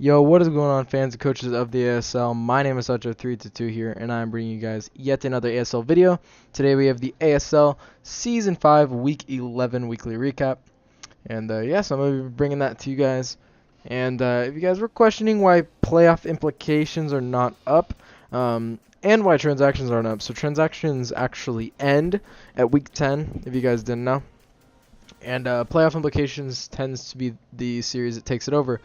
Yo, what is going on, fans and coaches of the ASL? My name is Sacho322 here, and I'm bringing you guys yet another ASL video. Today we have the ASL Season 5 Week 11 weekly recap. And yes, I'm going to be bringing that to you guys. And if you guys were questioning why playoff implications are not up, and why transactions aren't up. So transactions actually end at Week 10, if you guys didn't know. And playoff implications tends to be the series that takes it over.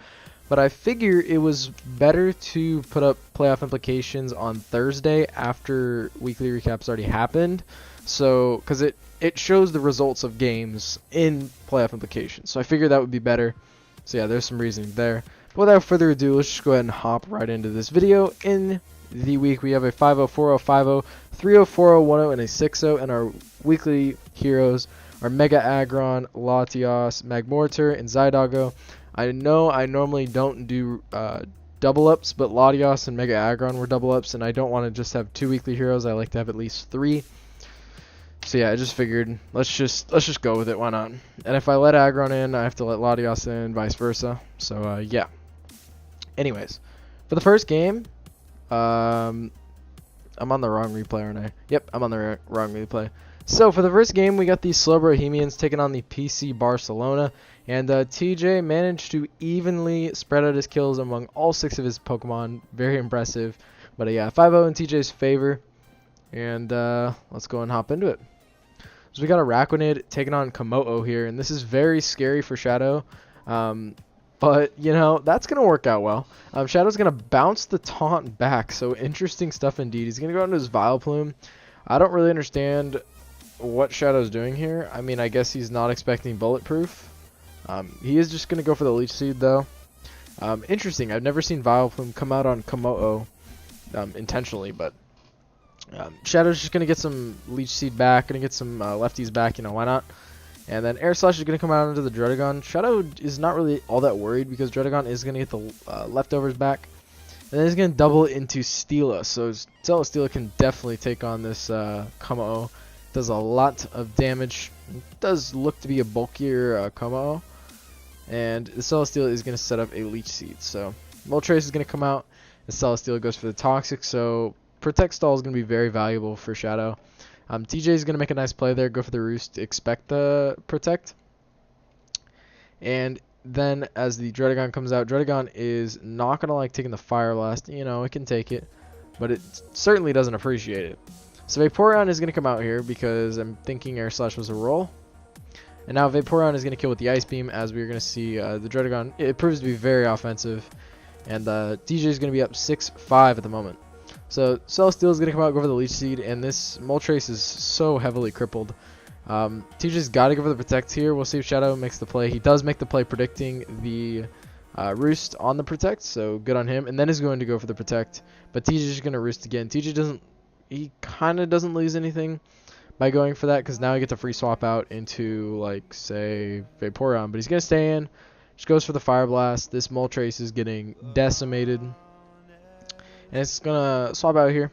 But I figure it was better to put up playoff implications on Thursday after weekly recaps already happened. So, because it shows the results of games in playoff implications. So I figured that would be better. So yeah, there's some reasoning there. But without further ado, let's just go ahead and hop right into this video. In the week, we have a 5-0, 4-0, 5-0, 3-0, 4-0, 1-0, and a 6-0. And our weekly heroes are Mega Aggron, Latios, Magmortar, and Zydago. I know I normally don't do double ups, but Latios and Mega Aggron were double ups, and I don't want to just have 2 weekly heroes. I like to have at least 3. So yeah, I just figured let's just go with it. Why not? And if I let Aggron in, I have to let Latios in, vice versa. So yeah. Anyways, for the first game, I'm on the wrong replay, aren't I? Yep, I'm on the wrong replay. So for the first game, we got the Slow Bohemians taking on the PC Barcelona. And TJ managed to evenly spread out his kills among all 6 of his Pokemon. Very impressive. But yeah, 5-0 in TJ's favor. And let's go and hop into it. So we got a Araquanid taking on Komodo here. And this is very scary for Shadow. But, you know, that's going to work out well. Shadow's going to bounce the taunt back. So interesting stuff indeed. He's going to go into his Vileplume. I don't really understand what Shadow's doing here. I mean, I guess he's not expecting Bulletproof. He is just going to go for the Leech Seed, though. Interesting. I've never seen Vileplume come out on Komodo intentionally, but Shadow's just going to get some Leech Seed back, going to get some lefties back, you know, why not? And then Air Slash is going to come out into the Dredagon. Shadow is not really all that worried because Dredagon is going to get the leftovers back. And then he's going to double it into Steela. So Steela can definitely take on this Komodo. Does a lot of damage. It does look to be a bulkier Komodo. And the Celesteela is going to set up a Leech Seed. So Moltres is going to come out. The Celesteela goes for the Toxic. So Protect Stall is going to be very valuable for Shadow. TJ is going to make a nice play there. Go for the Roost. Expect the Protect. And then as the Dredagon comes out, Dredagon is not going to like taking the Fire Blast. You know, it can take it. But it certainly doesn't appreciate it. So Vaporeon is going to come out here because I'm thinking Air Slash was a roll. And now Vaporeon is going to kill with the Ice Beam, as we're going to see the Dredagon. It proves to be very offensive. And DJ is going to be up 6-5 at the moment. So Celesteela is going to come out, go for the Leech Seed, and this Moltres is so heavily crippled. TJ's got to go for the Protect here. We'll see if Shadow makes the play. He does make the play predicting the Roost on the Protect, so good on him. And then is going to go for the Protect, but TJ's just going to Roost again. He kind of doesn't lose anything by going for that because now he gets a free swap out into, like, say, Vaporeon. But he's going to stay in. Just goes for the Fire Blast. This Moltres is getting decimated. And it's going to swap out here.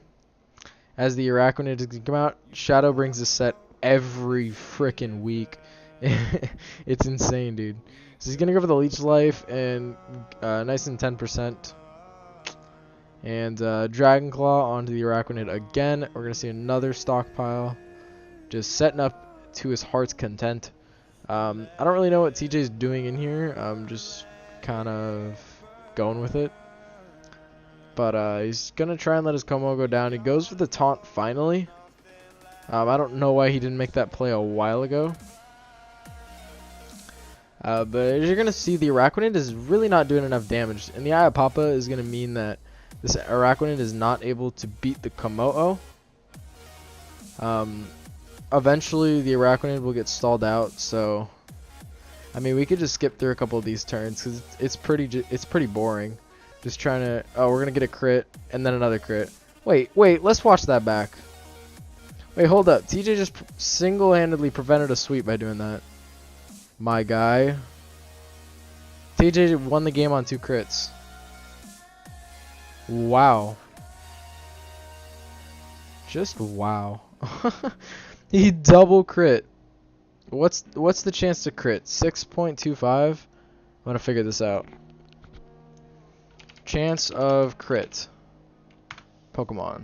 As the Araquanid is going to come out, Shadow brings this set every freaking week. It's insane, dude. So he's going to go for the Leech Life and nice and 10%. And Dragon Claw onto the Araquanid again. We're going to see another stockpile. Just setting up to his heart's content. I don't really know what TJ's doing in here. I'm just kind of going with it. But he's going to try and let his Como go down. He goes for the taunt finally. I don't know why he didn't make that play a while ago. But as you're going to see, the Araquanid is really not doing enough damage. And the Iapapa is going to mean that this Araquanid is not able to beat the Komodo. Eventually, the Araquanid will get stalled out. So, I mean, we could just skip through a couple of these turns because it's pretty boring. Just trying to. Oh, we're gonna get a crit and then another crit. Wait. Let's watch that back. Wait, hold up. TJ just single-handedly prevented a sweep by doing that. My guy. TJ won the game on 2 crits. Wow. Just wow. He double crit. What's the chance to crit? 6.25? I'm gonna figure this out. Chance of crit. Pokemon.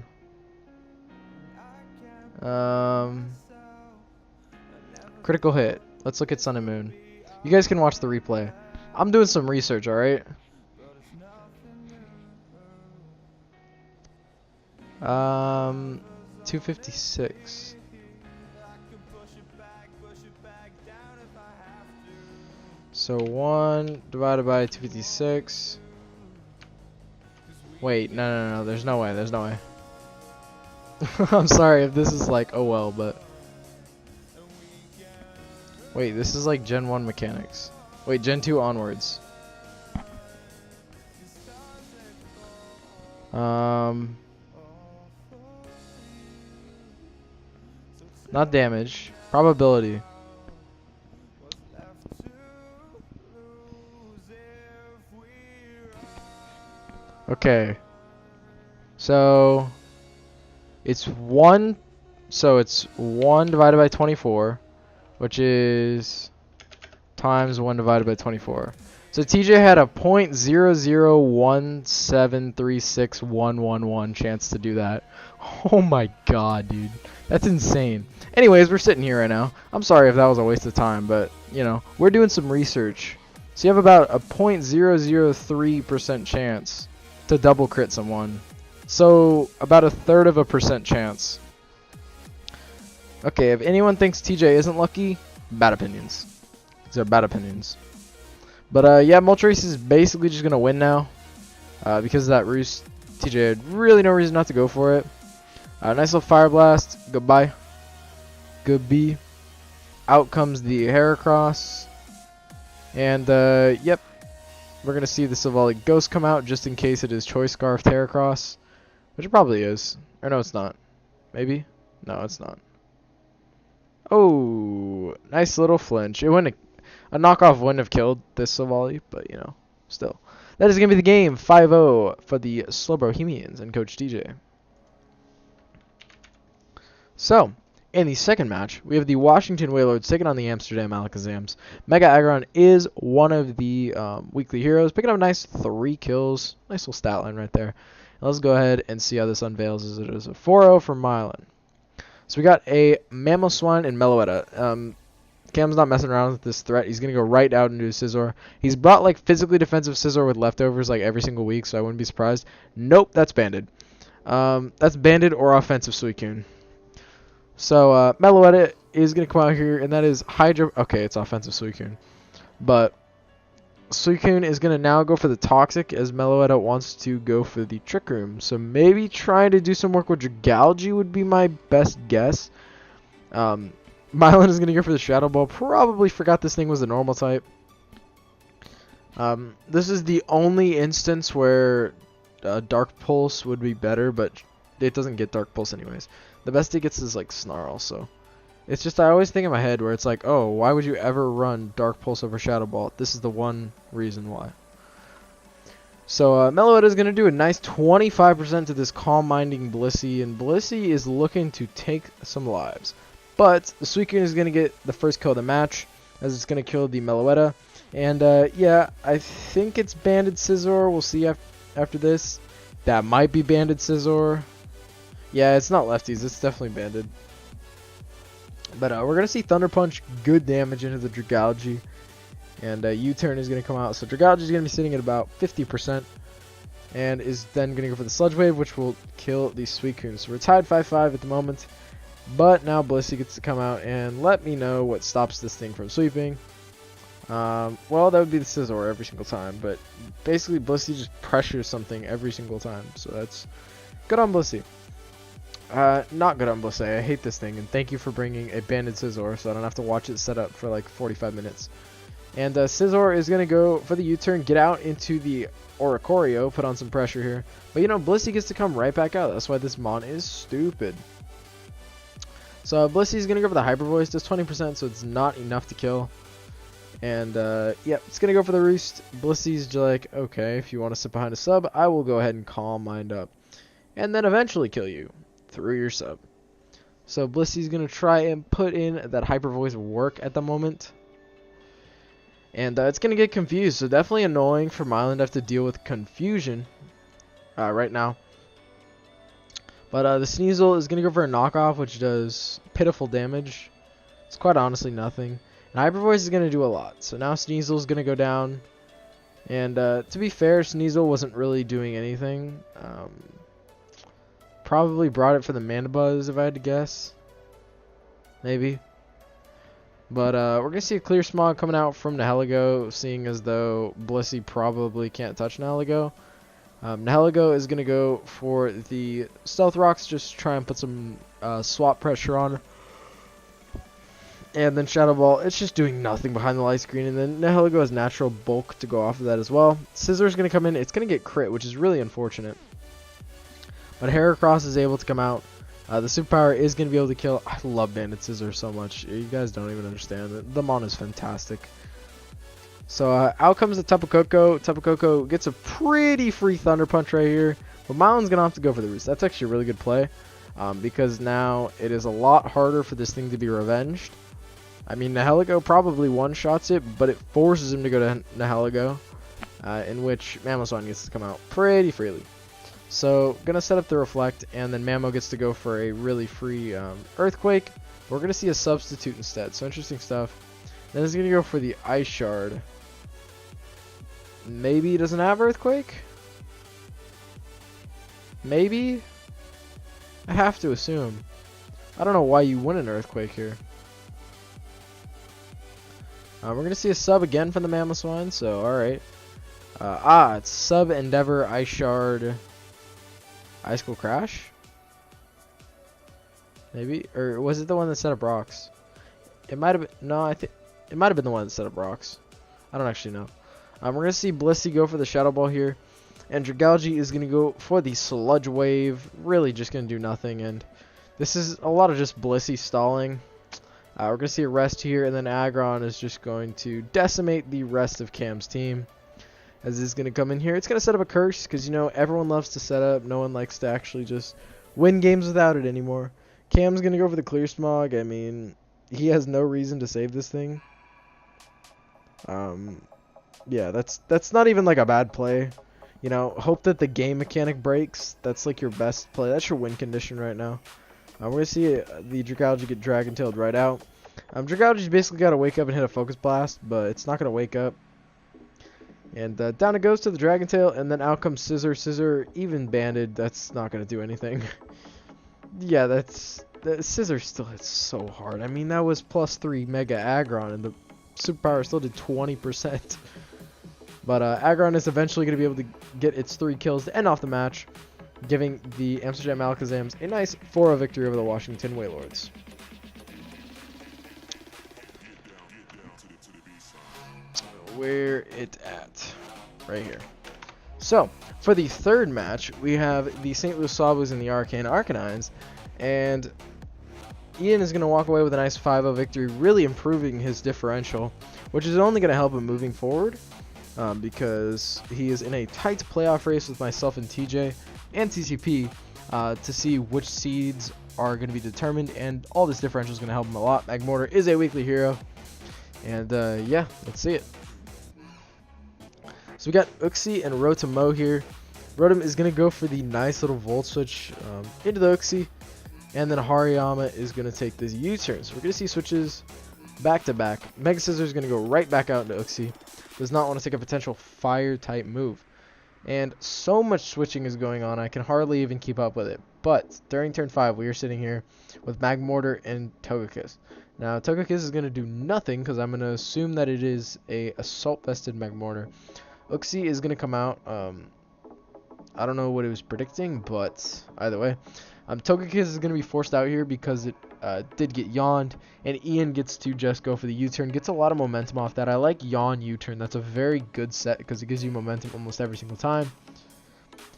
Critical hit. Let's look at Sun and Moon. You guys can watch the replay. I'm doing some research, alright? 256. So 1 divided by 256. Wait, no, there's no way, I'm sorry if this is like, oh well, but... Wait, this is like Gen 1 mechanics. Wait, Gen 2 onwards. Not damage. Probability. Okay. So it's 1 divided by 24, which is times 1 divided by 24. So TJ had a 0.001736111 chance to do that. Oh my god, dude. That's insane. Anyways, we're sitting here right now. I'm sorry if that was a waste of time, but, you know, we're doing some research. So you have about a 0.003% chance to double crit someone. So, about 1/3% chance. Okay, if anyone thinks TJ isn't lucky, bad opinions. These are bad opinions. But, yeah, Moltres is basically just going to win now. Because of that roost, TJ had really no reason not to go for it. Nice little Fire Blast. Goodbye. Goodbye. Out comes the Heracross. And, yep. We're going to see the Silvally Ghost come out just in case it is Choice Scarf Heracross. Which it probably is. Or no, it's not. Maybe? No, it's not. Oh, nice little flinch. It wouldn't a knockoff wouldn't have killed this Silvally, but, you know, still. That is going to be the game. 5-0 for the Slow Bohemians and Coach DJ. So, in the second match, we have the Washington Wailords taking on the Amsterdam Alakazams. Mega Aggron is one of the weekly heroes, picking up a nice 3 kills. Nice little stat line right there. Let's go ahead and see how this unveils, as it is a 4-0 for Mylan. So we got a Mamoswine and Meloetta. Cam's not messing around with this threat. He's going to go right out into Scizor. He's brought like physically defensive Scizor with leftovers like every single week, so I wouldn't be surprised. Nope, that's banded. That's banded or offensive Suicune. So Meloetta is going to come out here, and that is Hydro... Okay, it's offensive Suicune. But Suicune is going to now go for the Toxic, as Meloetta wants to go for the Trick Room. So maybe trying to do some work with Dragalge would be my best guess. Mylan is going to go for the Shadow Ball. Probably forgot this thing was a normal type. This is the only instance where Dark Pulse would be better, but it doesn't get Dark Pulse anyways. The best it gets is like Snarl, so it's just I always think in my head where it's like, oh, why would you ever run Dark Pulse over Shadow Ball? This is the one reason why. So Meloetta is going to do a nice 25% to this Calm Minding Blissey, and Blissey is looking to take some lives. But the Suicune is going to get the first kill of the match, as it's going to kill the Meloetta. And yeah, I think it's Banded Scizor. We'll see after this. That might be Banded Scizor. Yeah, it's not lefties. It's definitely banded. But we're going to see Thunder Punch, good damage into the Dragalge. And U-Turn is going to come out. So Dragalge is going to be sitting at about 50%. And is then going to go for the Sludge Wave, which will kill the Suicune. So we're tied 5-5 at the moment. But now Blissey gets to come out and let me know what stops this thing from sweeping. Well, that would be the Scizor every single time. But basically Blissey just pressures something every single time. So that's good on Blissey. Not good on Blissey. I hate this thing, and thank you for bringing a banded Scizor so I don't have to watch it set up for like 45 minutes. And Scizor is going to go for the U-turn, get out into the Oricorio, put on some pressure here. But you know, Blissey gets to come right back out. That's why this Mon is stupid. So Blissey is going to go for the Hyper Voice, does 20%, so it's not enough to kill. And yeah, it's going to go for the Roost. Blissey's like, okay, if you want to sit behind a sub, I will go ahead and Calm Mind up. And then eventually kill you through your sub. So Blissey's going to try and put in that Hyper Voice work at the moment. And it's going to get confused, so definitely annoying for Mylan to have to deal with confusion right now. But the Sneasel is going to go for a knockoff, which does pitiful damage. It's quite honestly nothing. And Hyper Voice is going to do a lot. So now Sneasel is going to go down. And to be fair, Sneasel wasn't really doing anything. Probably brought it for the Mana Buzz, if I had to guess. Maybe. But we're going to see a Clear Smog coming out from Nihilego, seeing as though Blissey probably can't touch Nihilego. Nihilego is going to go for the Stealth Rocks, just try and put some swap pressure on. And then Shadow Ball, it's just doing nothing behind the light screen. And then Nihilego has natural bulk to go off of that as well. Scissor is going to come in, it's going to get crit, which is really unfortunate. But Heracross is able to come out. The superpower is going to be able to kill. I love Bandit Scissor so much. You guys don't even understand. The mon is fantastic. So out comes the Tapu Koko. Tapu Koko gets a pretty free Thunder Punch right here. But Milan's going to have to go for the Roost. That's actually a really good play. Because now it is a lot harder for this thing to be revenged. I mean, Nihilego probably one-shots it, but it forces him to go to Nihilego. In which Mamoswine gets to come out pretty freely. So, gonna set up the Reflect, and then Mamo gets to go for a really free Earthquake. We're gonna see a substitute instead, so interesting stuff. Then it's gonna go for the Ice Shard. Maybe he doesn't have Earthquake? Maybe? I have to assume. I don't know why you win an Earthquake here. We're gonna see a sub again from the Mamoswine, so alright. It's Sub Endeavor, Ice Shard, Ice School Crash? Maybe? Or was it the one that set up rocks? It might have been. No, I think it might have been the one that set up rocks. I don't actually know. We're going to see Blissey go for the Shadow Ball here. And Dragalge is going to go for the Sludge Wave. Really just going to do nothing. And this is a lot of just Blissey stalling. We're going to see a rest here. And then Aggron is just going to decimate the rest of Cam's team. As is going to come in here. It's going to set up a curse because, you know, everyone loves to set up. No one likes to actually just win games without it anymore. Cam's going to go for the Clear Smog. I mean, he has no reason to save this thing. Yeah, that's not even like a bad play. You know, hope that the game mechanic breaks. That's like your best play. That's your win condition right now. We're going to see the Dragalge get Dragon-tailed right out. Dragalge's basically got to wake up and hit a Focus Blast, but it's not going to wake up. And down it goes to the Dragon Tail, and then out comes Scissor. Scissor, even banded, that's not going to do anything. Yeah, that Scissor still hits so hard. I mean, that was +3 Mega Aggron, and the superpower still did 20%. But Aggron is eventually going to be able to get its 3 kills to end off the match, giving the Amsterdam Alakazams a nice 4-0 victory over the Washington Wailords. Where it at? Right here. So, for the third match, we have the St. Louis Swabos and the Arcane Arcanines, and Ian is going to walk away with a nice 5-0 victory, really improving his differential, which is only going to help him moving forward, because he is in a tight playoff race with myself and TJ and TCP to see which seeds are going to be determined, and all this differential is going to help him a lot. Magmortar is a weekly hero, and yeah, let's see it. So we got Uxie and Rotom here. Rotom is going to go for the nice little Volt Switch into the Uxie. And then Hariyama is going to take this U-turn. So we're going to see switches back to back. Mega Scissor is going to go right back out into Uxie. Does not want to take a potential fire type move. And so much switching is going on, I can hardly even keep up with it. But during turn 5, we are sitting here with Magmortar and Togekiss. Now, Togekiss is going to do nothing because I'm going to assume that it is a Assault Vested Magmortar. Uxie is going to come out. I don't know what it was predicting, but either way. Togekiss is going to be forced out here because it did get yawned, and Ian gets to just go for the U-turn. Gets a lot of momentum off that. I like yawn U-turn. That's a very good set because it gives you momentum almost every single time.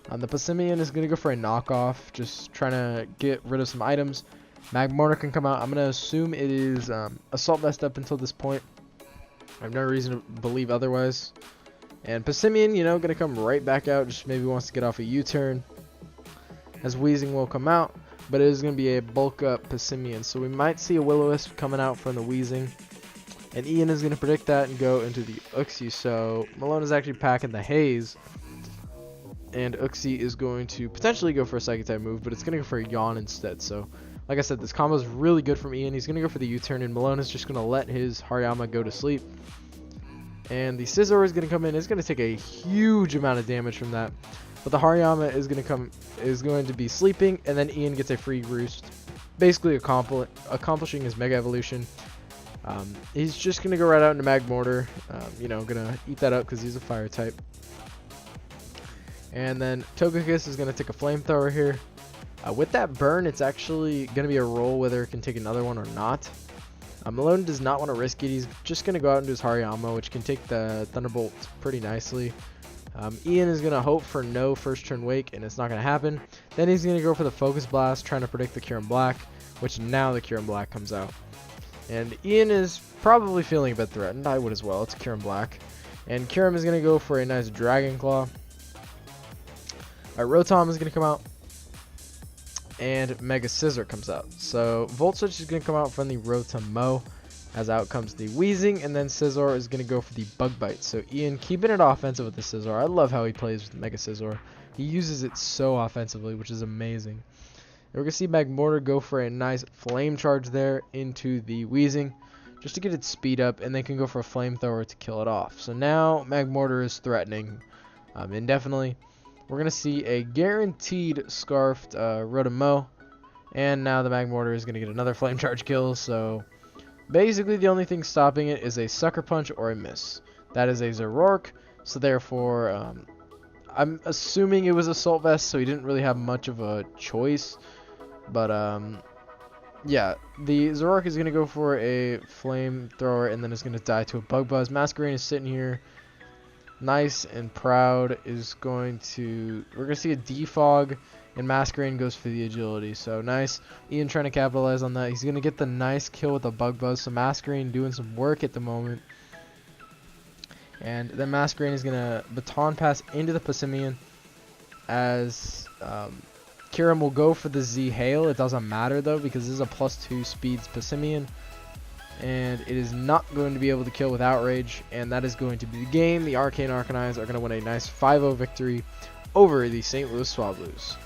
The Passimian is going to go for a knockoff, just trying to get rid of some items. Magmortar can come out. I'm going to assume it is Assault Vest up until this point. I have no reason to believe otherwise. And Passimian, you know, going to come right back out. Just maybe wants to get off a U-turn. As Weezing will come out. But it is going to be a bulk up Passimian. So we might see a Will-O-Wisp coming out from the Weezing. And Ian is going to predict that and go into the Uxie. So Malone is actually packing the Haze. and Uxie is going to potentially go for a Psychic type move, but it's going to go for a Yawn instead. So, like I said, this combo is really good from Ian. He's going to go for the U-turn, and Malone is just going to let his Hariyama go to sleep. And the Scizor is going to come in. It's going to take a huge amount of damage from that. But the Hariyama is going to be sleeping, and then Ian gets a free roost, basically accomplishing his Mega Evolution. He's just going to go right out into Magmortar, going to eat that up because he's a fire type. And then Togekiss is going to take a Flamethrower here. With that burn, it's actually going to be a roll whether it can take another one or not. Malone does not want to risk it. He's just going to go out into his Hariyama, which can take the Thunderbolt pretty nicely. Ian is going to hope for no first turn Wake, and it's not going to happen. Then he's going to go for the Focus Blast, trying to predict the Kyurem Black, which now the Kyurem Black comes out. And Ian is probably feeling a bit threatened. I would as well. It's Kyurem Black. And Kyurem is going to go for a nice Dragon Claw. Rotom is going to come out. And Mega Scizor comes out. So Volt Switch is going to come out from the Rotom-Mo. As out comes the Weezing, and then Scizor is going to go for the Bug Bite. So Ian keeping it offensive with the Scizor. I love how he plays with Mega Scizor. He uses it so offensively, which is amazing. And we're going to see Magmortar go for a nice Flame Charge there into the Weezing, just to get its speed up, and they can go for a Flamethrower to kill it off. So now Magmortar is threatening indefinitely. We're going to see a guaranteed Scarfed Rotom-Mo, and now the Magmortar is going to get another Flame Charge kill, so basically the only thing stopping it is a Sucker Punch or a miss. That is a Zoroark, so therefore I'm assuming it was Assault Vest, so he didn't really have much of a choice. But yeah, the Zoroark is going to go for a Flamethrower, and then it's going to die to a Bug Buzz. Masquerain is sitting here nice and proud. We're going to see a Defog, and Masquerain goes for the Agility. So nice. Ian trying to capitalize on that. He's going to get the nice kill with the Bug Buzz. So Masquerain doing some work at the moment. And then Masquerain is going to Baton Pass into the Passimian, as Kyurem will go for the Z Hail. It doesn't matter though, because this is a +2 speeds Passimian. And it is not going to be able to kill with Outrage, and that is going to be the game. The Arcane Arcanines are going to win a nice 5-0 victory over the St. Louis Swablues.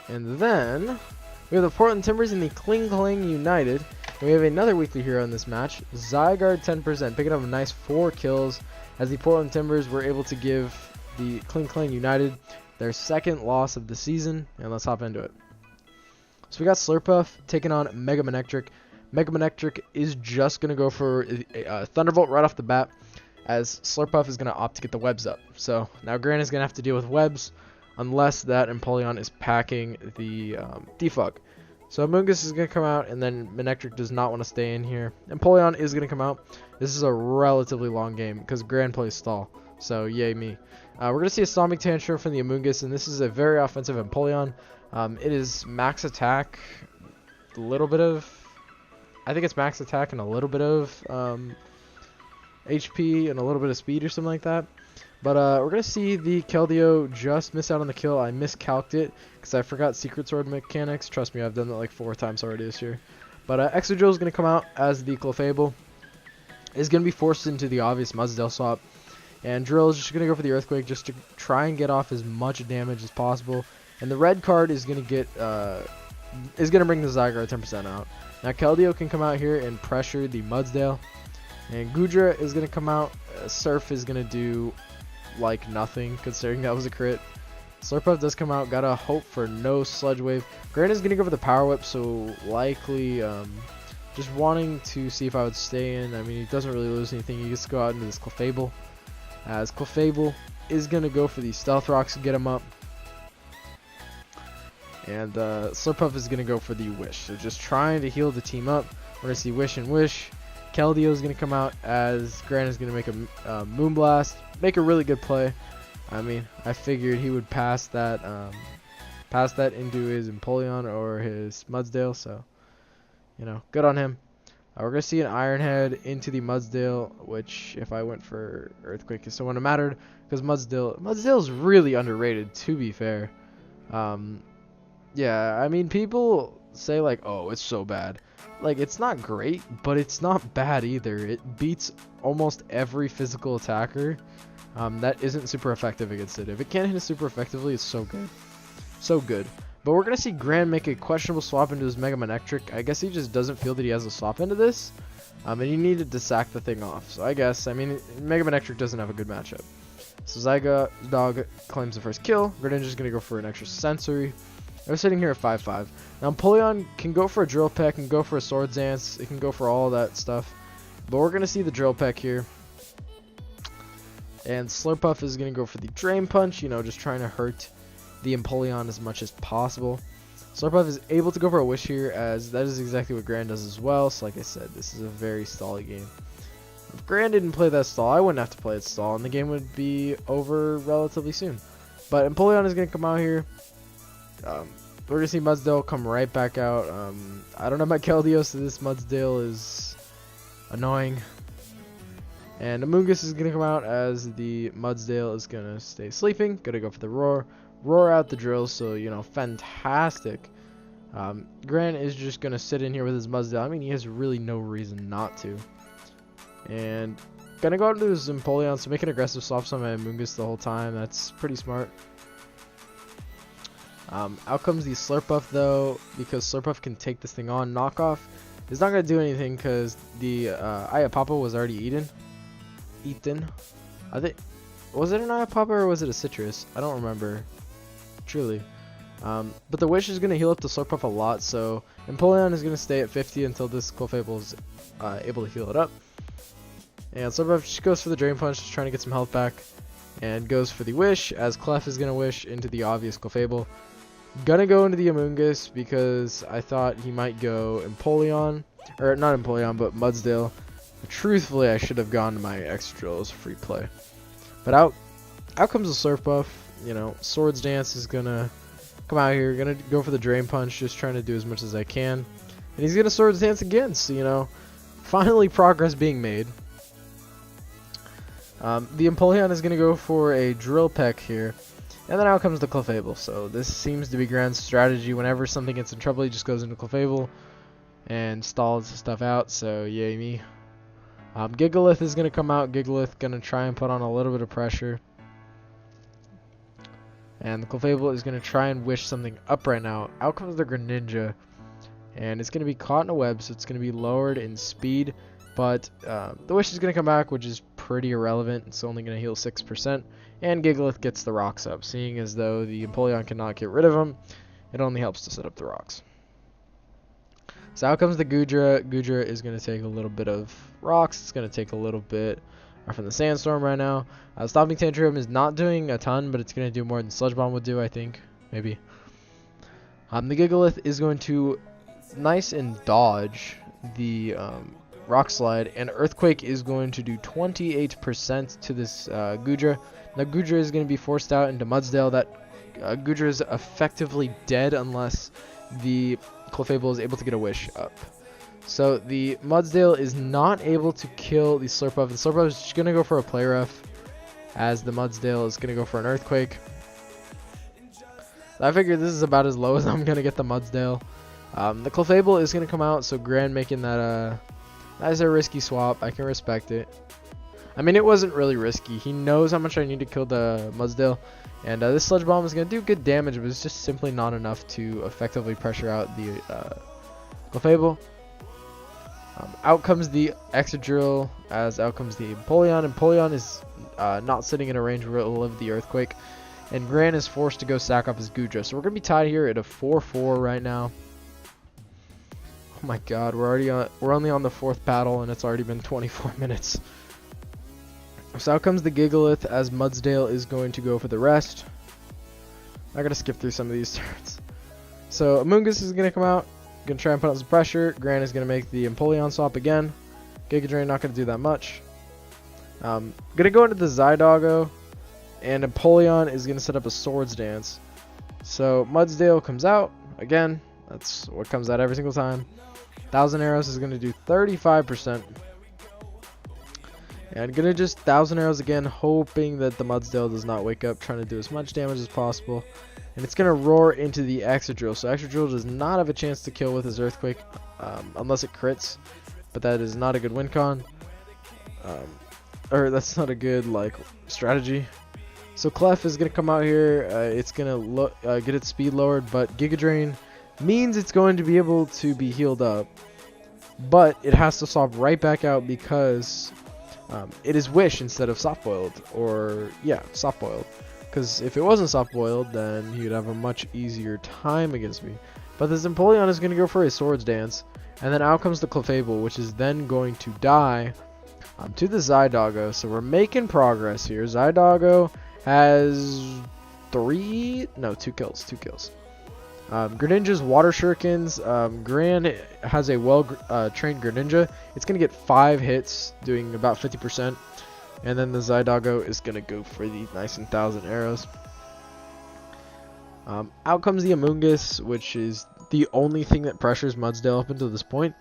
And then we have the Portland Timbers and the Kling Klang United. And we have another weekly hero in this match, Zygarde 10%, picking up a nice 4 kills, as the Portland Timbers were able to give the Kling Klang United their second loss of the season. And let's hop into it. So we got Slurpuff taking on Mega Manectric. Mega Manectric is just going to go for a Thunderbolt right off the bat, as Slurpuff is going to opt to get the webs up. So now Gran is going to have to deal with webs, unless that Empoleon is packing the Defog. So Amoonguss is going to come out, and then Manectric does not want to stay in here. Empoleon is going to come out. This is a relatively long game, because Gran plays stall. So yay me. We're going to see a Sonic Tantrum from the Amoonguss, and this is a very offensive Empoleon. It is max attack, a little bit of, I think it's max attack and a little bit of HP and a little bit of speed or something like that. But we're going to see the Keldeo just miss out on the kill. I miscalced it because I forgot Secret Sword mechanics. Trust me, I've done that like 4 times already this year. But Exodrill is going to come out as the Clefable. Is going to be forced into the obvious Mudsdale swap. And Drill is just going to go for the Earthquake just to try and get off as much damage as possible. And the red card is going to get bring the Zygarde 10% out. Now Keldeo can come out here and pressure the Mudsdale. And Goodra is going to come out. Surf is going to do like nothing, considering that was a crit. Slurpuff does come out. Gotta hope for no Sludge Wave. Grant is going to go for the Power Whip, so likely just wanting to see if I would stay in. I mean, he doesn't really lose anything. He gets to go out into this Clefable, as Clefable is going to go for the Stealth Rocks to get him up. And Slurpuff is going to go for the Wish. So just trying to heal the team up. We're going to see Wish and Wish. Keldeo is going to come out, as Grant is going to make a Moonblast. Make a really good play. I mean, I figured he would pass that into his Empoleon or his Mudsdale. So, good on him. We're going to see an Iron Head into the Mudsdale, which if I went for Earthquake, it still wouldn't have mattered, because Mudsdale is really underrated, to be fair. Yeah, I mean, people say like, oh, it's so bad. Like, it's not great, but it's not bad either. It beats almost every physical attacker. that isn't super effective against it. If it can't hit it super effectively, it's so good. So good. But we're going to see Gran make a questionable swap into his Mega Manectric. I guess he just doesn't feel that he has a swap into this. And he needed to sack the thing off. So I guess, I mean, Mega Manectric doesn't have a good matchup. So Zyga Dog claims the first kill. Greninja's going to go for an extra sensory. We're sitting here at 5-5. Now Empoleon can go for a Drill Peck, can go for a Swords Dance. It can go for all that stuff. But we're going to see the Drill Peck here. And Slurpuff is going to go for the Drain Punch, you know, just trying to hurt the Empoleon as much as possible. Slurpuff is able to go for a Wish here, as that is exactly what Gran does as well. So like I said, this is a very stally game. If Gran didn't play that stall, I wouldn't have to play it stall, and the game would be over relatively soon. But Empoleon is going to come out here. We're going to see Mudsdale come right back out. I don't know about Keldeo, so this Mudsdale is annoying. And Amoonguss is going to come out as the Mudsdale is going to stay sleeping. Going to go for the Roar. Roar out the drill, so, you know, fantastic. Gran is just going to sit in here with his Mudsdale. I mean, he has really no reason not to. And going to go out into his Empoleon, so make an aggressive swaps on my Amoonguss the whole time. That's pretty smart. Out comes the Slurpuff, though, because Slurpuff can take this thing on. Knockoff is not going to do anything because the Ayapapa was already eaten. I think, was it an Ayapapa or was it a Citrus? I don't remember truly. But the Wish is going to heal up the Slurpuff a lot, so Empoleon is going to stay at 50 until this Clefable is able to heal it up. And Slurpuff just goes for the Drain Punch, just trying to get some health back, and goes for the Wish, as Clef is going to Wish into the obvious Clefable. Gonna go into the Amoonguss because I thought he might go Empoleon, or not Empoleon, but Mudsdale. But truthfully, I should have gone to my Excadrill as free play. But out comes the Slurpuff. You know, Swords Dance is gonna come out here, gonna go for the Drain Punch, just trying to do as much as I can. And he's gonna Swords Dance again, so, you know, finally progress being made. The Empoleon is gonna go for a Drill Peck here. And then out comes the Clefable. So this seems to be Gran's strategy. Whenever something gets in trouble, he just goes into Clefable and stalls stuff out. So yay me. Gigalith is going to come out. Gigalith going to try and put on a little bit of pressure. And the Clefable is going to try and wish something up right now. Out comes the Greninja. And it's going to be caught in a web, so it's going to be lowered in speed. But the Wish is going to come back, which is pretty irrelevant. It's only going to heal 6%. And Gigalith gets the rocks up. Seeing as though the Empoleon cannot get rid of them, it only helps to set up the rocks. So out comes the Goodra. Goodra is going to take a little bit of rocks. It's going to take a little bit from the Sandstorm right now. Stomping Tantrum is not doing a ton, but it's going to do more than Sludge Bomb would do, I think. Maybe. The Gigalith is going to nice and dodge the Rock Slide, and Earthquake is going to do 28% to this Goodra. Now Goodra is going to be forced out into Mudsdale. That Goodra is effectively dead unless the Clefable is able to get a Wish up. So the Mudsdale is not able to kill the Slurpuff. The Slurpuff is just going to go for a Play Rough, as the Mudsdale is going to go for an Earthquake. I figured this is about as low as I'm going to get the Mudsdale. The Clefable is going to come out, so Gran making that that's a risky swap. I can respect it. I mean, it wasn't really risky. He knows how much I need to kill the Mudsdale. And this Sludge Bomb is going to do good damage, but it's just simply not enough to effectively pressure out the Clefable. Out comes the Excadrill, as out comes the Empoleon. Empoleon is not sitting in a range where it will live the Earthquake. And Gran is forced to go sack off his Goodra. So we're going to be tied here at a 4-4 right now. Oh my god, we're only on the 4th battle, and it's already been 24 minutes. So out comes the Gigalith, as Mudsdale is going to go for the rest. I gotta skip through some of these turns. So Amoonguss is gonna come out, gonna try and put on some pressure. Gran is gonna make the Empoleon swap again. Giga Drain not gonna do that much. Gonna go into the Zydogo, and Empoleon is gonna set up a Swords Dance. So Mudsdale comes out again. That's what comes out every single time. 1000 Arrows is gonna do 35%. And gonna just 1000 Arrows again, hoping that the Mudsdale does not wake up, trying to do as much damage as possible. And it's gonna roar into the Excadrill. So Excadrill does not have a chance to kill with his Earthquake, unless it crits. But that is not a good win con. or that's not a good like strategy. So Clef is gonna come out here. It's gonna get its speed lowered, but Giga Drain means it's going to be able to be healed up, but it has to swap right back out because it is Wish instead of Soft Boiled, or yeah, Soft Boiled. Because if it wasn't Soft Boiled, then he would have a much easier time against me. But this Empoleon is going to go for a Swords Dance, and then out comes the Clefable, which is then going to die to the Zydogo. So we're making progress here. Zydogo has 2 kills. Greninja's Water Shurikens. Gran has a well-trained Greninja. It's going to get 5 hits, doing about 50%. And then the Zydogo is going to go for the nice and 1,000 arrows. Out comes the Amoonguss, which is the only thing that pressures Mudsdale up until this point.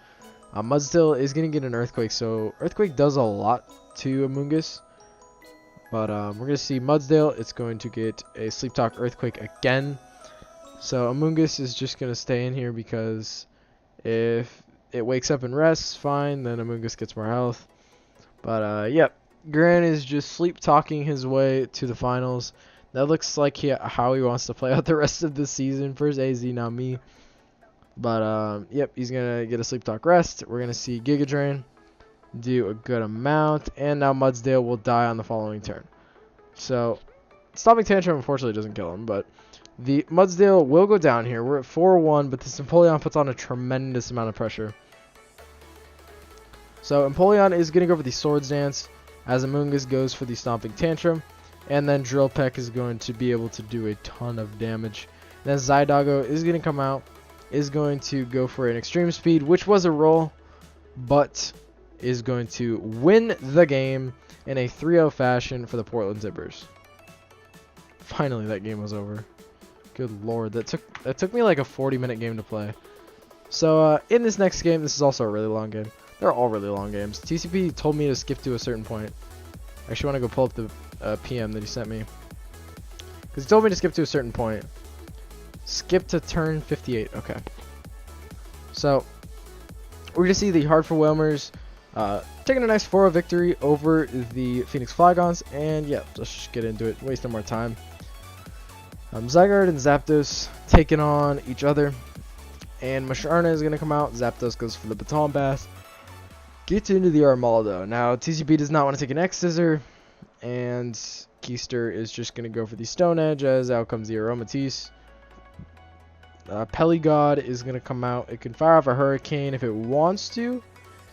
Mudsdale is going to get an Earthquake, so Earthquake does a lot to Amoonguss. But we're going to see Mudsdale. It's going to get a Sleep Talk Earthquake again. So Amoonguss is just going to stay in here because if it wakes up and rests, fine, then Amoonguss gets more health. But yep, Gran is just sleep talking his way to the finals. That looks like how he wants to play out the rest of the season for his AZ, not me. But yep, he's going to get a Sleep Talk rest. We're going to see Giga Drain do a good amount, and now Mudsdale will die on the following turn. So Stomping Tantrum unfortunately doesn't kill him, but the Mudsdale will go down here. We're at 4-1, but this Empoleon puts on a tremendous amount of pressure. So Empoleon is going to go for the Swords Dance, as Amoonguss goes for the Stomping Tantrum, and then Drill Peck is going to be able to do a ton of damage. And then Zydogo is going to come out, is going to go for an Extreme Speed, which was a roll, but is going to win the game in a 3-0 fashion for the Portland Timbers. Finally, that game was over. Good lord, that took me like a 40-minute game to play. So in this next game, this is also a really long game. They're all really long games. TCP told me to skip to a certain point. I actually want to go pull up the PM that he sent me, because he told me to skip to a certain point. Skip to turn 58. Okay. So we're gonna see the Hartford Whalmers taking a nice 4-0 victory over the Phoenix Flygons, and yeah, let's just get into it. Waste no more time. Zygarde and Zapdos taking on each other, and Masharna is going to come out. Zapdos goes for the Baton Pass, gets into the Armaldo. Now TCP does not want to take an X-Scissor, and Keister is just going to go for the Stone Edge, as out comes the Aromatisse. Peligod is going to come out. It can fire off a Hurricane if it wants to,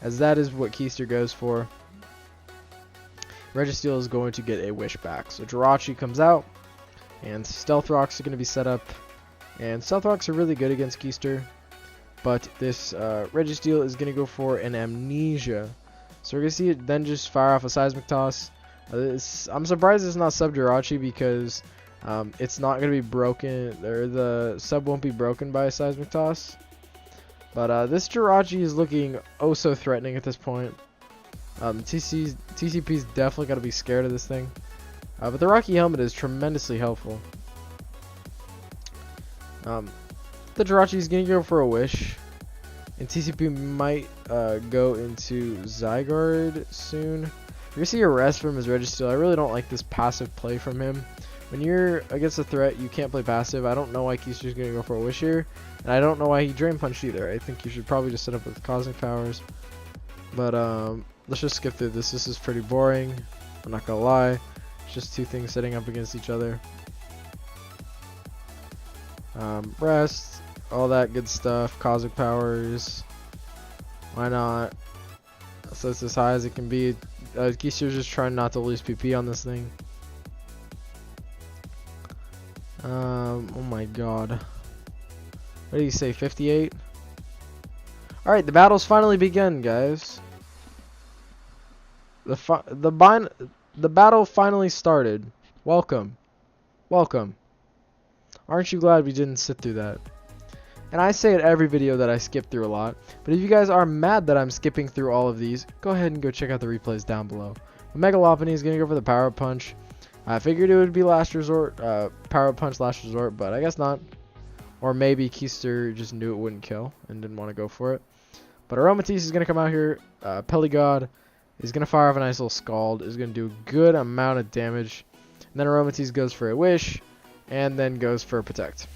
as that is what Keister goes for. Registeel is going to get a Wish back. So Jirachi comes out, and Stealth Rocks are going to be set up. And Stealth Rocks are really good against Keister, but this Registeel is going to go for an Amnesia. So we're going to see it then just fire off a Seismic Toss. I'm surprised it's not Sub Jirachi, because it's not going to be broken, or the sub won't be broken by a Seismic Toss. But this Jirachi is looking oh so threatening at this point. TCP's definitely got to be scared of this thing. But the Rocky Helmet is tremendously helpful. The Jirachi is going to go for a Wish, and TCP might go into Zygarde soon. You're going to see a rest from his Registeel. I really don't like this passive play from him. When you're against a threat, you can't play passive. I don't know why Keister's going to go for a Wish here, and I don't know why he Drain Punched either. I think you should probably just set up with Cosmic Powers. But let's just skip through this. This is pretty boring, I'm not going to lie. It's just two things setting up against each other. Rest, all that good stuff. Cosmic Powers, why not? So it's as high as it can be. Keister's just trying not to lose PP on this thing. Oh my god. What do you say, 58? Alright, the battle's finally begun, guys. The battle finally started. Welcome. Welcome. Aren't you glad we didn't sit through that? And I say it every video that I skip through a lot, but if you guys are mad that I'm skipping through all of these, go ahead and go check out the replays down below. The Mega Lopunny is going to go for the Power Up Punch. I figured it would be last resort, Power Up Punch last resort, but I guess not. Or maybe Keister just knew it wouldn't kill and didn't want to go for it. But Aromatisse is going to come out here. Peligod He's going to fire off a nice little Scald. Is going to do a good amount of damage. And then Aromatisse goes for a Wish. And then goes for a Protect.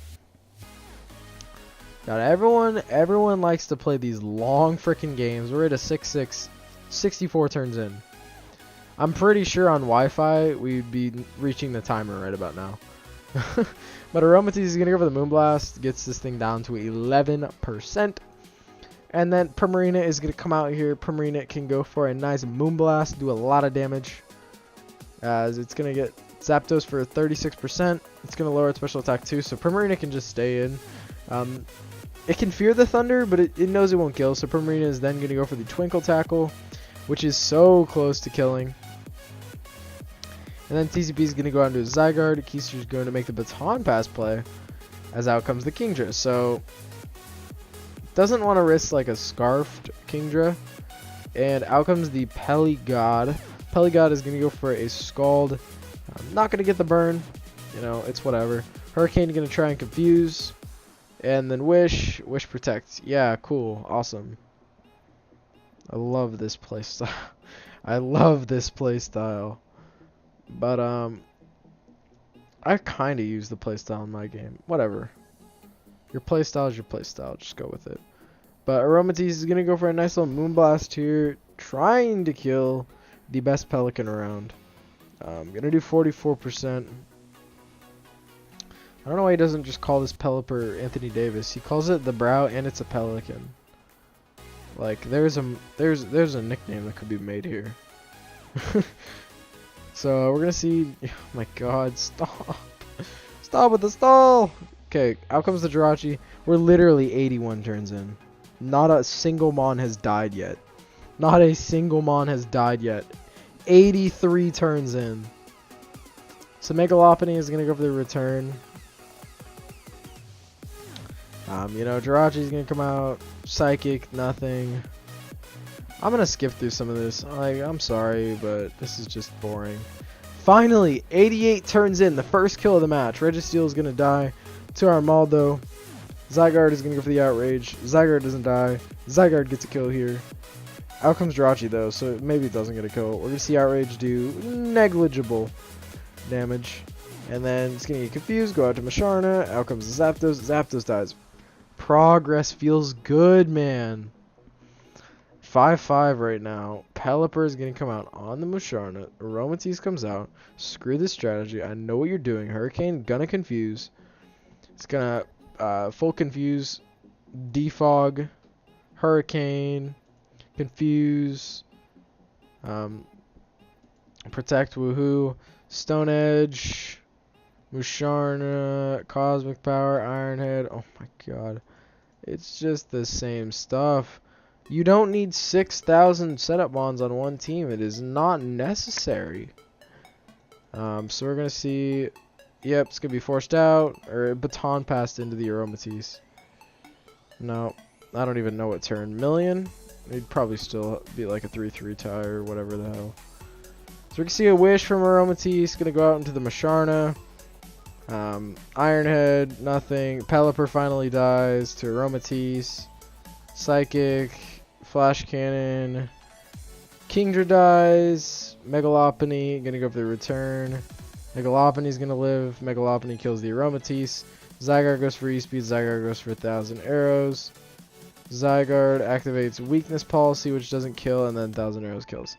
God, everyone likes to play these long freaking games. We're at a 6-6, 64 turns in. I'm pretty sure on Wi-Fi we'd be reaching the timer right about now. But Aromatisse is going to go for the Moonblast. Gets this thing down to 11%. And then Primarina is going to come out here. Primarina can go for a nice Moonblast. Do a lot of damage. As it's going to get Zapdos for 36%. It's going to lower its special attack too. So Primarina can just stay in. It can fear the Thunder, but it knows it won't kill. So Primarina is then going to go for the Twinkle Tackle, which is so close to killing. And then TCP is going to go out into a Zygarde. Keister is going to make the Baton Pass play, as out comes the Kingdra. So, doesn't want to risk like a Scarfed Kingdra. And out comes the Peligod. Peligod is going to go for a Scald. Not going to get the burn. You know, it's whatever. Hurricane going to try and confuse. And then Wish. Wish Protect. Yeah, cool. Awesome. I love this playstyle. I love this playstyle. But, I kind of use the playstyle in my game. Whatever. Your playstyle is your playstyle. Just go with it. But Aromatisse is going to go for a nice little Moonblast here. Trying to kill the best Pelican around. Going to do 44%. I don't know why he doesn't just call this Pelipper Anthony Davis. He calls it the Brow and it's a Pelican. Like, there's a nickname that could be made here. So, we're going to see... Oh my god, stop. Stop with the stall! Okay, out comes the Jirachi. We're literally 81 turns in. Not a single Mon has died yet. Not a single Mon has died yet. 83 turns in. So, Megalopony is going to go for the return. You know, Jirachi's going to come out. Psychic, nothing. I'm going to skip through some of this. I'm sorry, but this is just boring. Finally, 88 turns in. The first kill of the match. Registeel is going to die to Armaldo. Zygarde is going to go for the Outrage. Zygarde doesn't die. Zygarde gets a kill here. Out comes Jirachi, though, so maybe it doesn't get a kill. We're going to see Outrage do negligible damage. And then it's going to get confused. Go out to Musharna. Out comes Zapdos. Zapdos dies. Progress feels good, man. 5-5 right now. Pelipper is going to come out on the Musharna. Aromatisse comes out. Screw this strategy. I know what you're doing. Hurricane gonna confuse. It's gonna full confuse. Defog. Hurricane. Confuse. Protect. Woohoo. Stone Edge. Musharna. Cosmic Power. Iron Head. Oh my god. It's just the same stuff. You don't need 6,000 setup bonds on one team. It is not necessary. So we're going to see... Yep, it's going to be forced out. Or baton passed into the Aromatisse. No, I don't even know what turn. Million? It'd probably still be like a 3-3 tie or whatever the hell. So we can see a Wish from Aromatisse. Going to go out into the Musharna. Ironhead, nothing. Pelipper finally dies to Aromatisse. Psychic... Flash Cannon. Kingdra dies. Megalopony. Gonna go for the return. Megalopony's gonna live. Megalopony kills the Aromatisse. Zygarde goes for E-Speed. Zygarde goes for 1,000 arrows. Zygarde activates Weakness Policy, which doesn't kill, and then 1,000 arrows kills.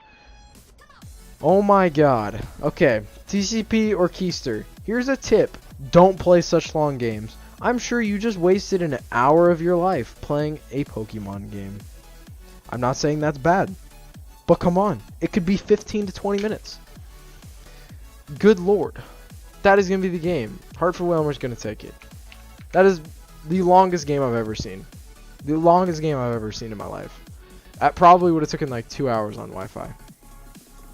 Oh my god. Okay. TCP or Keister. Here's a tip. Don't play such long games. I'm sure you just wasted an hour of your life playing a Pokemon game. I'm not saying that's bad, but come on. It could be 15 to 20 minutes. Good lord. That is going to be the game. Hartford Whalmer's going to take it. That is the longest game I've ever seen. The longest game I've ever seen in my life. That probably would have taken like 2 hours on Wi-Fi.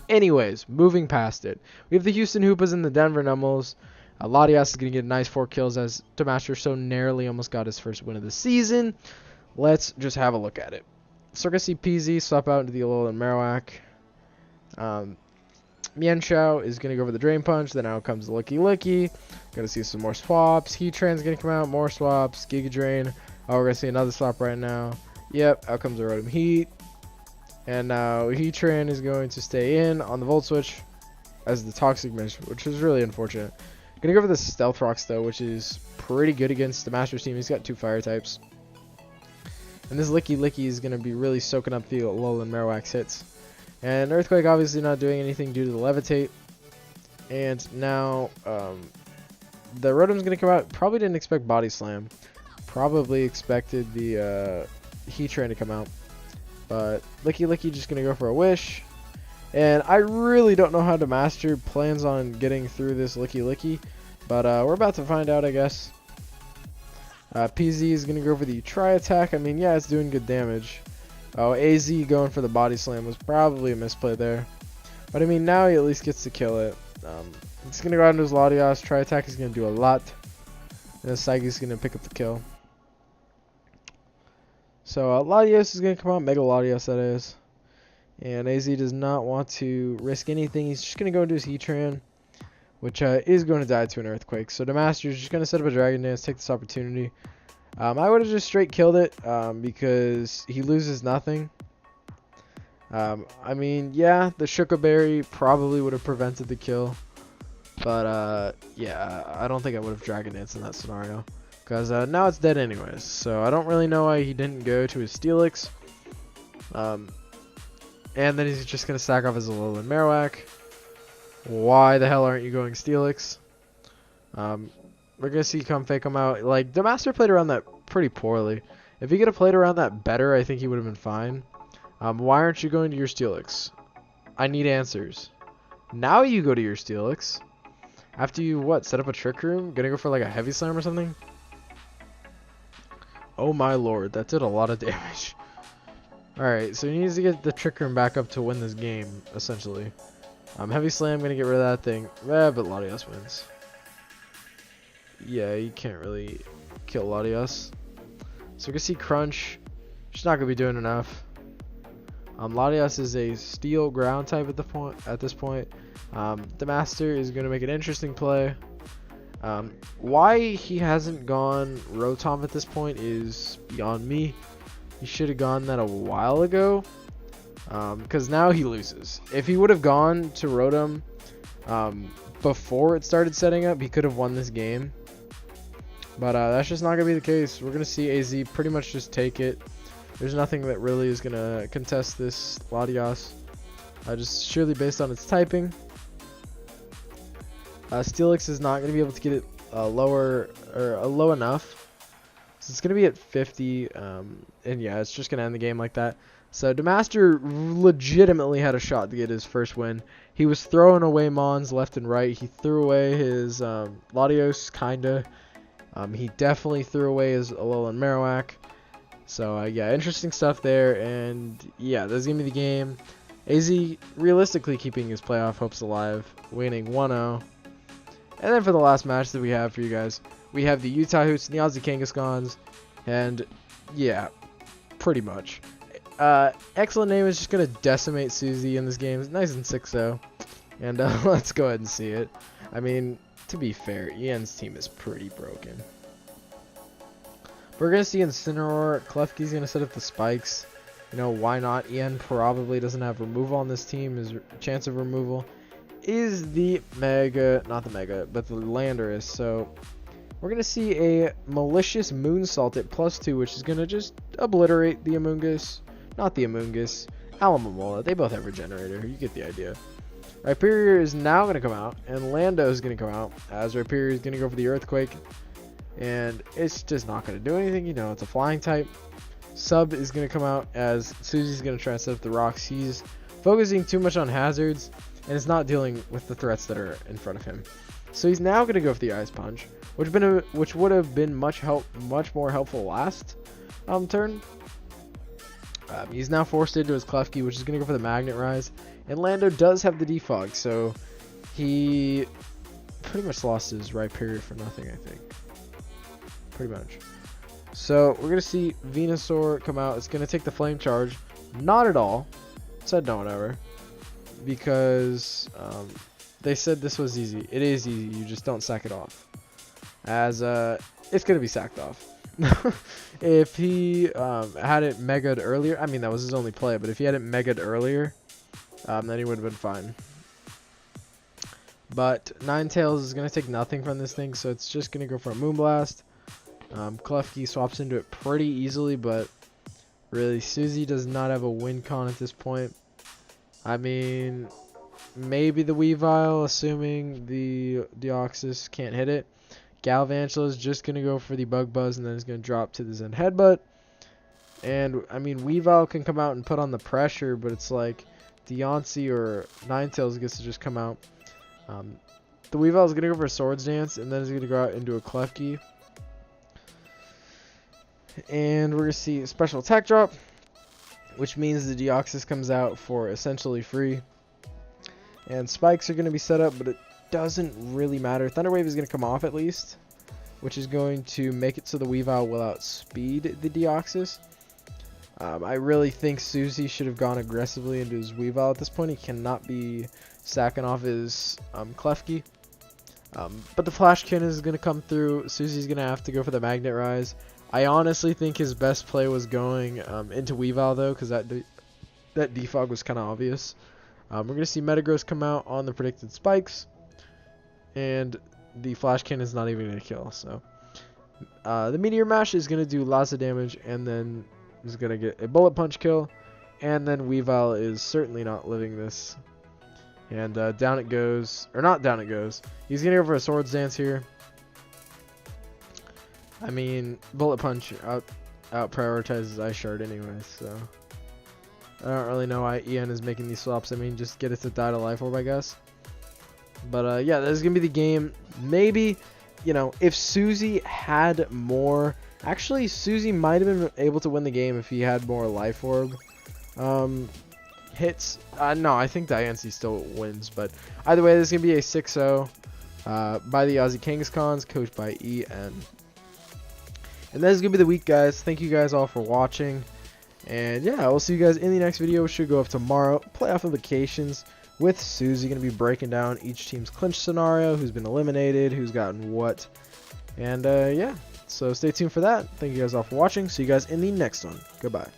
Anyways, moving past it. We have the Houston Hoopas and the Denver Nummels. Latias is going to get a nice 4 kills as Demaster so narrowly almost got his first win of the season. Let's just have a look at it. Circus PZ, swap out into the Alolan Marowak. Mienshao is going to go for the Drain Punch. Then out comes the Licky Licky. Going to see some more swaps. Heatran's going to come out. More swaps. Giga Drain. Oh, we're going to see another swap right now. Yep, out comes the Rotom Heat. And now Heatran is going to stay in on the Volt Switch as the Toxic Mist, which is really unfortunate. Gonna go for the Stealth Rocks though, which is pretty good against the Master's team. He's got 2 fire types. And this Licky Licky is gonna be really soaking up the Alolan Marowak's hits. And Earthquake obviously not doing anything due to the Levitate. And now the Rotom's gonna come out. Probably didn't expect Body Slam. Probably expected the Heatran to come out. But Licky Licky just gonna go for a Wish. And I really don't know how Demaster plans on getting through this Licky Licky. But we're about to find out, I guess. PZ is going to go for the Tri-Attack. I mean, yeah, it's doing good damage. Oh, AZ going for the Body Slam was probably a misplay there. But I mean, now he at least gets to kill it. It's going to go out into his Latios. Tri-Attack is going to do a lot. And the Psyche is going to pick up the kill. So Latios is going to come out. Mega Latios, that is. And AZ does not want to risk anything. He's just going to go into his Heatran, which is going to die to an Earthquake. So Demaster is just going to set up a Dragon Dance, take this opportunity. I would have just straight killed it because he loses nothing. I mean, yeah, the Shuka Berry probably would have prevented the kill. But, yeah, I don't think I would have Dragon Danced in that scenario. Because now it's dead anyways. So I don't really know why he didn't go to his Steelix. And then he's just going to sack off his Alolan Marowak. Why the hell aren't you going Steelix? We're going to see Comfey come out. Like, Demaster played around that pretty poorly. If he could have played around that better, I think he would have been fine. Why aren't you going to your Steelix? I need answers. Now you go to your Steelix. After you, what, set up a Trick Room? Gonna go for like a Heavy Slam or something? Oh my lord, that did a lot of damage. Alright, so he needs to get the Trick Room back up to win this game, essentially. Heavy Slam, gonna get rid of that thing. But Latios wins. Yeah, you can't really kill Latios. So we can see Crunch. She's not gonna be doing enough. Latios is a Steel Ground type at this point. Demaster is gonna make an interesting play. Why he hasn't gone Rotom at this point is beyond me. He should have gone that a while ago. Because now he loses. If he would have gone to Rotom before it started setting up, he could have won this game. But that's just not going to be the case. We're going to see AZ pretty much just take it. There's nothing that really is going to contest this Latios. Just surely based on its typing. Steelix is not going to be able to get it low enough. So it's going to be at 50. And yeah, it's just going to end the game like that. So Demaster legitimately had a shot to get his first win. He was throwing away Mons left and right. He threw away his Latios, kinda. He definitely threw away his Alolan Marowak. So yeah, interesting stuff there. And yeah, that's gonna be the game. AZ realistically keeping his playoff hopes alive, winning 1-0. And then for the last match that we have for you guys, we have the Utah Hoots and the Aussie Kangaskons. And yeah, pretty much. Excellent Name is just going to decimate Susie in this game. It's nice and 6-0. And let's go ahead and see it. I mean, to be fair, Ian's team is pretty broken. We're going to see Incineroar. Klefki's going to set up the spikes. You know, why not? Ian probably doesn't have removal on this team. His chance of removal is the Mega, not the Mega, but the Landorus. So we're going to see a Malicious Moonsault at +2, which is going to just obliterate the Amoonguss. Not the Amoonguss, Alamomola. They both have Regenerator. You get the idea. Rhyperior is now going to come out, and Lando is going to come out, as Rhyperior is going to go for the Earthquake. And it's just not going to do anything. You know, it's a flying type. Sub is going to come out, as Susie's going to try and set up the rocks. He's focusing too much on hazards, and is not dealing with the threats that are in front of him. So he's now going to go for the Ice Punch, which would have been much more helpful last turn. He's now forced into his Klefki, which is going to go for the Magnet Rise. And Lando does have the Defog, so he pretty much lost his Rhyperior for nothing, I think. Pretty much. So we're going to see Venusaur come out. It's going to take the Flame Charge. Not at all. Said no, whatever. Because they said this was easy. It is easy. You just don't sack it off. As it's going to be sacked off. If he had it mega'd earlier, I mean, that was his only play, but if he had it mega'd earlier, then he would have been fine. But Ninetales is going to take nothing from this thing, so it's just going to go for a Moonblast. Klefki swaps into it pretty easily, but really, Suzy does not have a win con at this point. I mean, maybe the Weavile, assuming the Deoxys can't hit it. Galvantula is just going to go for the Bug Buzz, and then it's going to drop to the Zen Headbutt. And, I mean, Weavile can come out and put on the pressure, but it's like Deoncé or Ninetales gets to just come out. The Weavile is going to go for a Swords Dance, and then it's going to go out into a Klefki. And we're going to see a special attack drop, which means the Deoxys comes out for essentially free. And spikes are going to be set up, but it doesn't really matter. Thunder Wave is going to come off at least, which is going to make it so the Weavile will outspeed the Deoxys. I really think Suzy should have gone aggressively into his Weavile at this point. He cannot be sacking off his Klefki. But the Flash Cannon is going to come through. Suzy's going to have to go for the Magnet Rise. I honestly think his best play was going into Weavile, though, because that defog was kind of obvious. We're going to see Metagross come out on the predicted spikes. And the Flash Cannon is not even going to kill. So the Meteor Mash is going to do lots of damage, and then is going to get a Bullet Punch kill. And then Weavile is certainly not living this. And down it goes. Or not down it goes. He's going to go for a Swords Dance here. I mean, Bullet Punch out prioritizes Ice Shard anyway, so I don't really know why EN is making these swaps. I mean, just get it to die to Life Orb, I guess. But yeah, this is gonna be the game. Maybe, you know, if Suzy had more, actually Suzy might have been able to win the game if he had more Life Orb hits. No, I think Diancie still wins, but either way, this is gonna be a 6-0 by the Aussie Kangaskhan's, coached by EN. And that is going to be the week, guys. Thank you guys all for watching. And yeah, I will see you guys in the next video, which should go up tomorrow. Playoff implications with Suzy. Going to be breaking down each team's clinch scenario, who's been eliminated, who's gotten what. And yeah, so stay tuned for that. Thank you guys all for watching. See you guys in the next one. Goodbye.